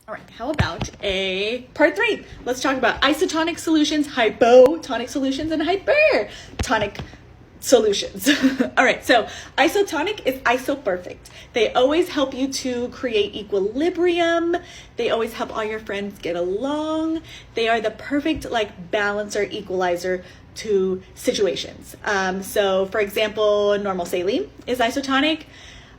All right, how about part 3? Let's talk about isotonic solutions, hypotonic solutions, and hypertonic solutions. All right, so isotonic is iso-perfect. They always help you to create equilibrium. They always help all your friends get along. They are the perfect balancer, equalizer to situations. So for example, normal saline is isotonic.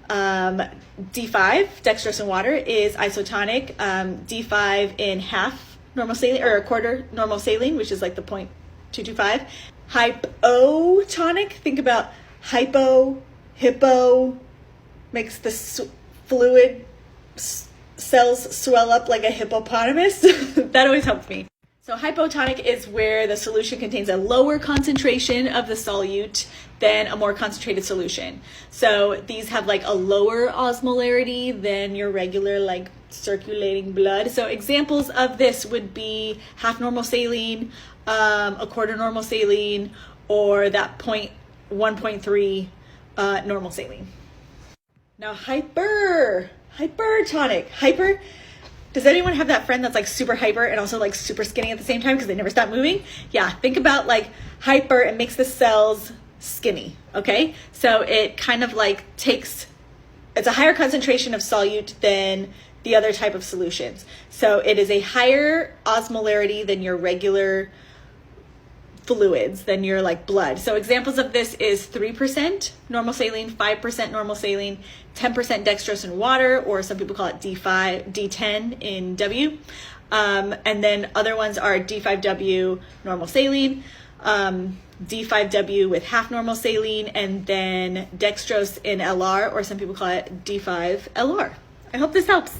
D5, dextrose and water, is isotonic. D5 in half normal saline, or a quarter normal saline, which is like the 0.225. Hypotonic, think about hippo, makes the fluid cells swell up like a hippopotamus. That always helps me. So hypotonic is where the solution contains a lower concentration of the solute than a more concentrated solution. So these have a lower osmolarity than your regular circulating blood. So examples of this would be half normal saline, a quarter normal saline, or that 1.3 normal saline. Now hypertonic. Does anyone have that friend that's super hyper and also super skinny at the same time because they never stop moving? Yeah, think about hyper, it makes the cells skinny, okay? So it kind of it's a higher concentration of solute than the other type of solutions. So it is a higher osmolarity than your regular fluids, than your blood. So examples of this is 3% normal saline, 5% normal saline, 10% dextrose in water, or some people call it D10 in W. And then other ones are D5W normal saline, D5W with half normal saline, and then dextrose in LR, or some people call it D5LR. I hope this helps.